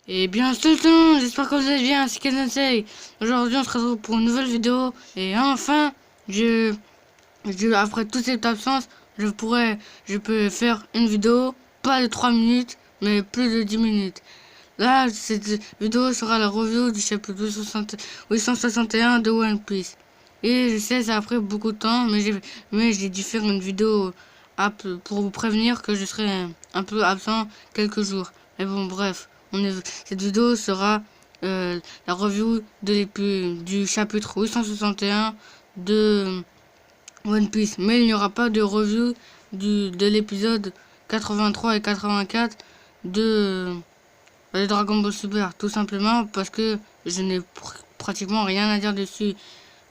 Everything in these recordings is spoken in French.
Et bien tout le temps, j'espère que vous allez bien, c'est Kensei. Aujourd'hui on se retrouve pour une nouvelle vidéo. Et enfin, après toute cette absence, je peux faire une vidéo, pas de 3 minutes, mais plus de 10 minutes. Là, cette vidéo sera la review du chapitre 861 de One Piece. Et je sais, ça a pris beaucoup de temps, mais j'ai dû faire une vidéo pour vous prévenir que je serai un peu absent quelques jours. Mais bon, bref, cette vidéo sera la review du chapitre 861 de One Piece. Mais il n'y aura pas de review de l'épisode 83 et 84 de Dragon Ball Super, tout simplement parce que je n'ai pratiquement rien à dire dessus.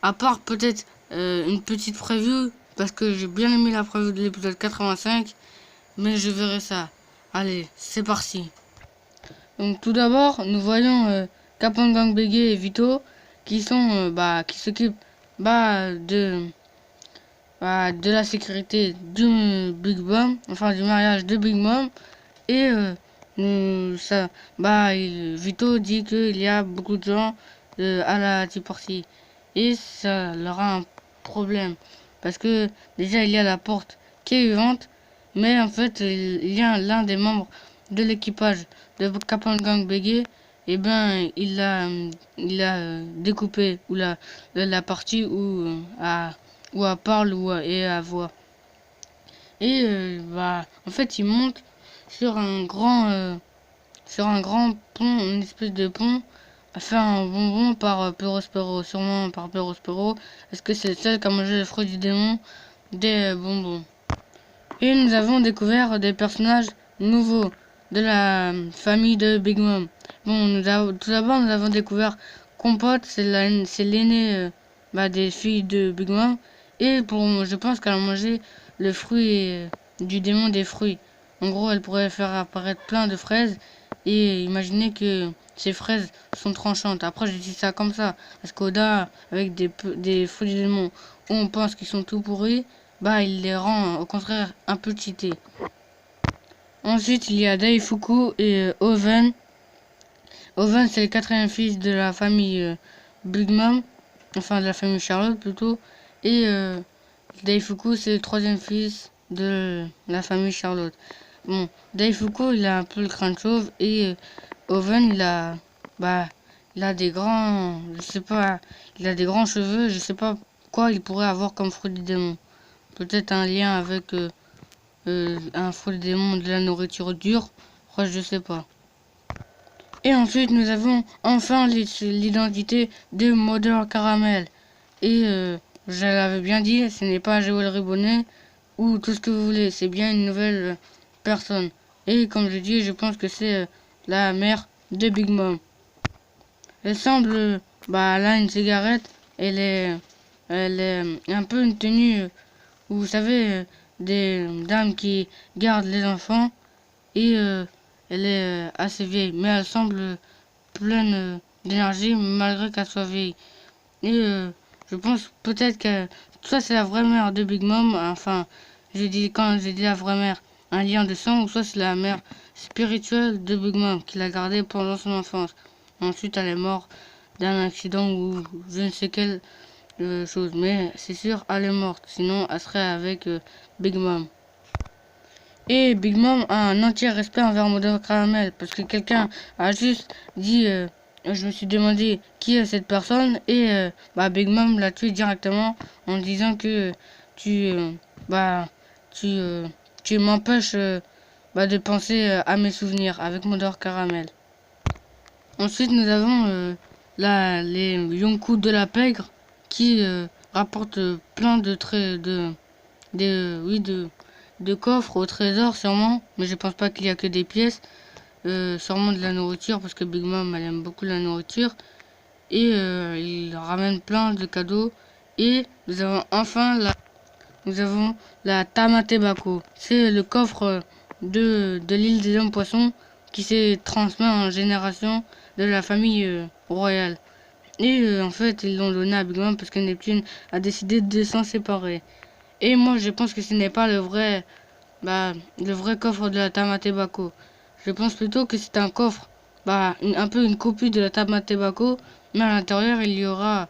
À part peut-être une petite preview, parce que j'ai bien aimé la preview de l'épisode 85, mais je verrai ça. Allez, c'est parti. Donc tout d'abord, nous voyons Kappa Bege et Vito qui s'occupent de la sécurité du Big Mom, enfin du mariage de Big Mom. Et Vito dit qu'il y a beaucoup de gens à la Tea Party. Et ça leur a un problème. Parce que déjà, il y a la porte qui est vivante. Mais en fait, il y a l'un des membres de l'équipage de Kappa Bege. Et ben, il a découpé la partie où elle parle et elle voit. Et en fait, il monte sur sur un grand pont, une espèce de pont, à faire un bonbon par Perospero, sûrement par Perospero, parce que c'est le seul qui a mangé le fruit du démon des bonbons. Et nous avons découvert des personnages nouveaux de la famille de Big Mom. Bon, tout d'abord, nous avons découvert Compote, c'est l'aîné des filles de Big Mom. Et je pense qu'elle a mangé le fruit du démon des fruits. En gros, elle pourrait faire apparaître plein de fraises et imaginer que ces fraises sont tranchantes. Après, j'ai dit ça comme ça, parce qu'Oda, avec des fruits du démon, où on pense qu'ils sont tout pourris, il les rend au contraire un peu cheatés. Ensuite, il y a Daifuku et Oven. Oven, c'est le quatrième fils de la famille Big Mom, enfin de la famille Charlotte plutôt. Et Daifuku, c'est le troisième fils de la famille Charlotte. Bon, Daifuku, il a un peu le crâne chauve et Oven, il a des grands, je sais pas, il a des grands cheveux, je sais pas quoi il pourrait avoir comme fruit du démon. Peut-être un lien avec un fruit du démon de la nourriture dure, je sais pas. Et ensuite, nous avons enfin l'identité de Mother Caramel. Et je l'avais bien dit, ce n'est pas Joël Ribonnet ou tout ce que vous voulez, c'est bien une nouvelle personne. Et comme je dis, je pense que c'est la mère de Big Mom. Elle semble, elle a une cigarette, elle est un peu une tenue, vous savez, des dames qui gardent les enfants. Et elle est assez vieille, mais elle semble pleine d'énergie malgré qu'elle soit vieille. Et je pense peut-être que soit c'est la vraie mère de Big Mom, enfin, quand j'ai dit la vraie mère, un lien de sang, ou soit c'est la mère spirituelle de Big Mom qui l'a gardée pendant son enfance. Ensuite, elle est morte d'un accident ou je ne sais quelle chose, mais c'est sûr, elle est morte. Sinon, elle serait avec Big Mom. Et Big Mom a un entier respect envers Mother Caramel parce que quelqu'un a juste dit je me suis demandé qui est cette personne et Big Mom l'a tué directement en disant que tu tu tu m'empêches de penser à mes souvenirs avec Mother Caramel. Ensuite nous avons les Yonkou de la pègre qui rapportent plein de traits de coffres au trésor sûrement, mais je pense pas qu'il y a que des pièces, sûrement de la nourriture parce que Big Mom elle aime beaucoup la nourriture et il ramène plein de cadeaux. Et nous avons la Tamatebako, c'est le coffre de l'île des hommes poissons qui s'est transmis en génération de la famille royale. Et en fait ils l'ont donné à Big Mom parce que Neptune a décidé de s'en séparer. Et moi, je pense que ce n'est pas le vrai coffre de la Tamatebako. Je pense plutôt que c'est un coffre un peu une copie de la Tama Tobacco, mais à l'intérieur il y aura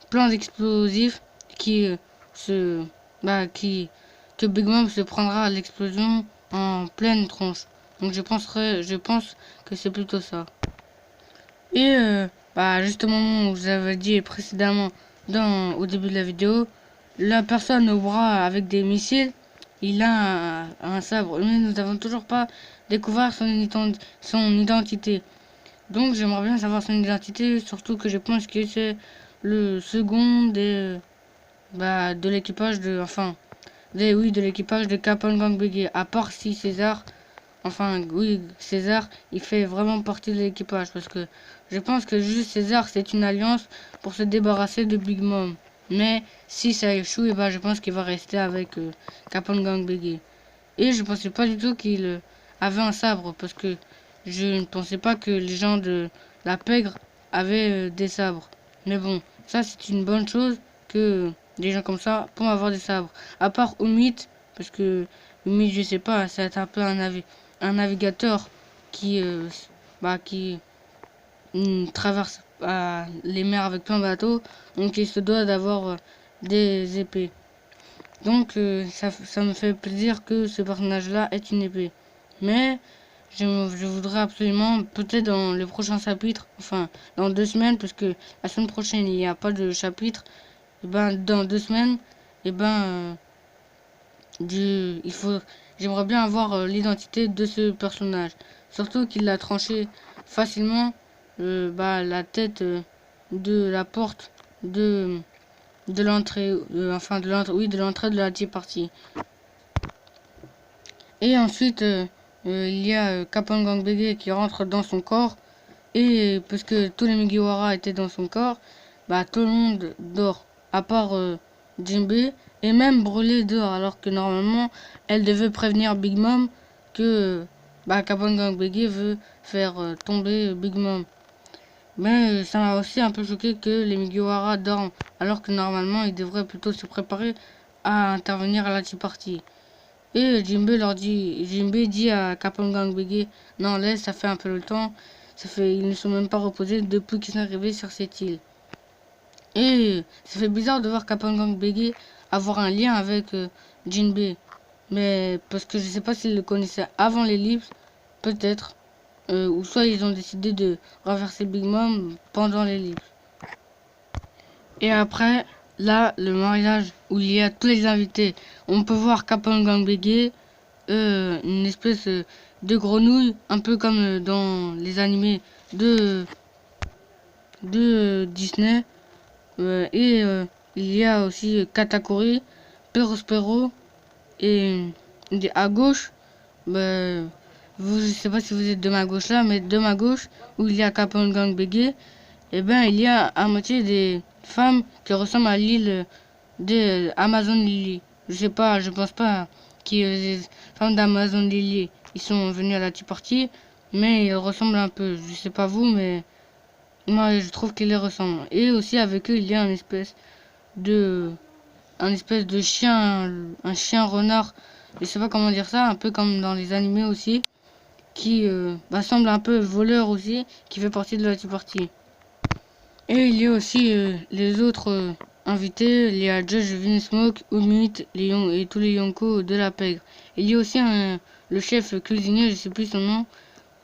plein d'explosifs qui se qui que Big Mom se prendra à l'explosion en pleine tronche. Donc je pense que c'est plutôt ça. Et juste au moment où je vous avais dit précédemment au début de la vidéo, la personne au bras avec des missiles, il a un sabre, mais nous n'avons toujours pas découvert son identité. Donc j'aimerais bien savoir son identité, surtout que je pense que c'est le second de l'équipage de l'équipage de Capone Gang Biggie. À part si César, oui, César, il fait vraiment partie de l'équipage parce que je pense que juste César, c'est une alliance pour se débarrasser de Big Mom. Mais si ça échoue, je pense qu'il va rester avec Capone Gang Biggie. Et je pensais pas du tout qu'il avait un sabre parce que je ne pensais pas que les gens de la pègre avaient des sabres. Mais bon, ça c'est une bonne chose que des gens comme ça pourront avoir des sabres. À part Umit, parce que Umit, je sais pas, c'est un peu un navigateur qui, qui traverse les mers avec plein de bateaux, donc il se doit d'avoir des épées. Donc ça me fait plaisir que ce personnage-là ait une épée. Mais je voudrais absolument, peut-être dans les prochains chapitres, enfin dans 2 semaines, parce que la semaine prochaine il n'y a pas de chapitre, et dans 2 semaines, et j'aimerais bien avoir l'identité de ce personnage. Surtout qu'il a tranché facilement la tête de la porte de l'entrée, de l'entrée de la Tea Party. Et ensuite, il y a Capone Gang Biggie qui rentre dans son corps. Et parce que tous les Mugiwara étaient dans son corps, tout le monde dort. À part Jinbe. Et même Brûlé dort. Alors que normalement, elle devait prévenir Big Mom que Capone Gang Biggie veut faire tomber Big Mom. Mais ça m'a aussi un peu choqué que les Mugiwara dorment. Alors que normalement, ils devraient plutôt se préparer à intervenir à la Tea Party. Et Jinbe dit à Capone Gang Biggie, non laisse, ça fait un peu le temps, ils ne sont même pas reposés depuis qu'ils sont arrivés sur cette île. Et ça fait bizarre de voir Capone Gang Biggie avoir un lien avec Jinbe, mais parce que je sais pas s'ils le connaissaient avant l'ellipse, peut-être, ou soit ils ont décidé de renverser Big Mom pendant l'ellipse. Et après, là, le mariage où il y a tous les invités. On peut voir Capone Gang Biggie, une espèce de grenouille, un peu comme dans les animés de Disney. Il y a aussi Katakuri, Perospero et à gauche, je sais pas si vous êtes de ma gauche là, mais de ma gauche où il y a Capone Gang Biggie, il y a à moitié des femmes qui ressemblent à l'île de Amazon Lily. Je sais pas, je pense pas que les femmes d'Amazon Lily ils sont venus à la Tea Party, mais ils ressemblent un peu. Je sais pas vous, mais moi je trouve qu'ils les ressemblent. Et aussi avec eux il y a un espèce de chien, un chien renard. Je sais pas comment dire ça, un peu comme dans les animés aussi, qui semble un peu voleur aussi, qui fait partie de la Tea Party. Et il y a aussi les autres invités, il y a Judge Vinsmoke, Umit, et tous les Yonko de la pègre. Il y a aussi le chef cuisinier, je sais plus son nom,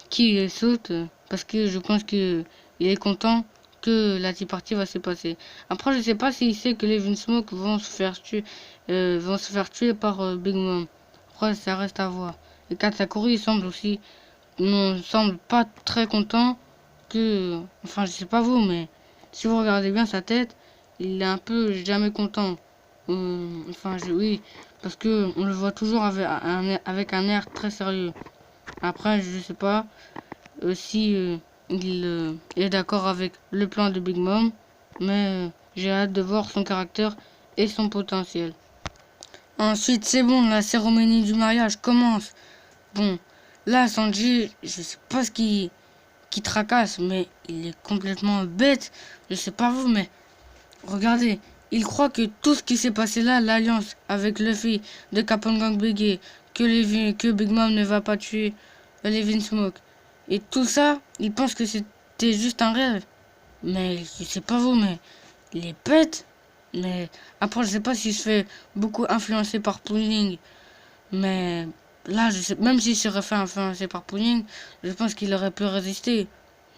qui saute parce que je pense qu'il est content que la Tea Party va se passer. Après, je sais pas s'il sait que les Vinsmoke vont se faire tuer par Big Mom. Après, ça reste à voir. Et Katakuri semble pas très content que, je sais pas vous, mais si vous regardez bien sa tête, il est un peu jamais content. Oui, parce que on le voit toujours avec un air très sérieux. Après, je sais pas si il est d'accord avec le plan de Big Mom, mais j'ai hâte de voir son caractère et son potentiel. Ensuite, c'est bon, la cérémonie du mariage commence. Bon, là, Sanji, je sais pas ce qui tracasse, mais il est complètement bête. Je sais pas vous, mais regardez, il croit que tout ce qui s'est passé là, l'alliance avec Luffy de Capone Gang Biggie, que Big Mom ne va pas tuer les Vinsmoke, Et tout ça, ils pensent que c'était juste un rêve. Mais je sais pas vous, mais les pète. Mais après, je sais pas si je fais beaucoup influencer par Pooling. Mais là, je sais, même si je serais fait influencer par Pooling, je pense qu'il aurait pu résister.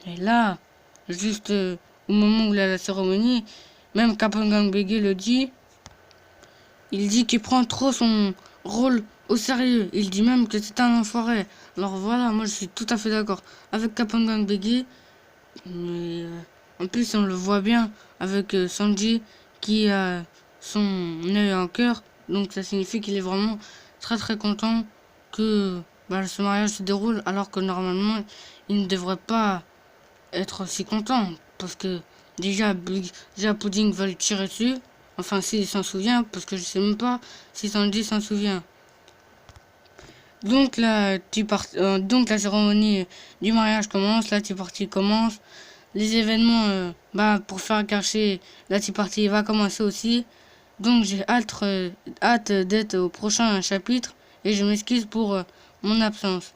Et là, juste au moment où il y a la cérémonie, même Kapangang Bege le dit, il dit qu'il prend trop son rôle au sérieux. Il dit même que c'est un enfoiré. Alors voilà, moi je suis tout à fait d'accord avec Kapangang Bege. Mais en plus, on le voit bien avec Sanji qui a son œil en cœur. Donc ça signifie qu'il est vraiment très très content que ce mariage se déroule alors que normalement il ne devrait pas être si content. Parce que déjà Pudding va le tirer dessus. Enfin s'il s'en souvient, parce que je sais même pas si Sanji s'en souvient. Donc donc la cérémonie du mariage commence, la tea party commence. Les événements pour faire cacher la tea party va commencer aussi. Donc j'ai hâte d'être au prochain chapitre et je m'excuse pour mon absence.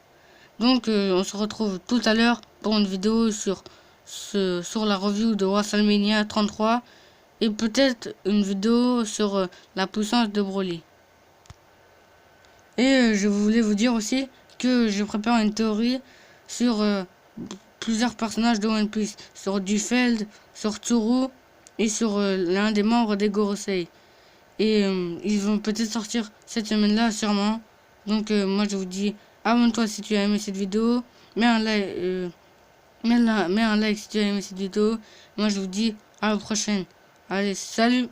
Donc on se retrouve tout à l'heure pour une vidéo sur la review de WrestleMania 33 et peut-être une vidéo sur la puissance de Broly. Et je voulais vous dire aussi que je prépare une théorie sur plusieurs personnages de One Piece. Sur Dufeld, sur Tsuru et sur l'un des membres des Gorosei. Et ils vont peut-être sortir cette semaine-là, sûrement. Donc moi je vous dis, abonne-toi si tu as aimé cette vidéo. Mets un like, mets un like si tu as aimé cette vidéo. Moi je vous dis à la prochaine. Allez, salut!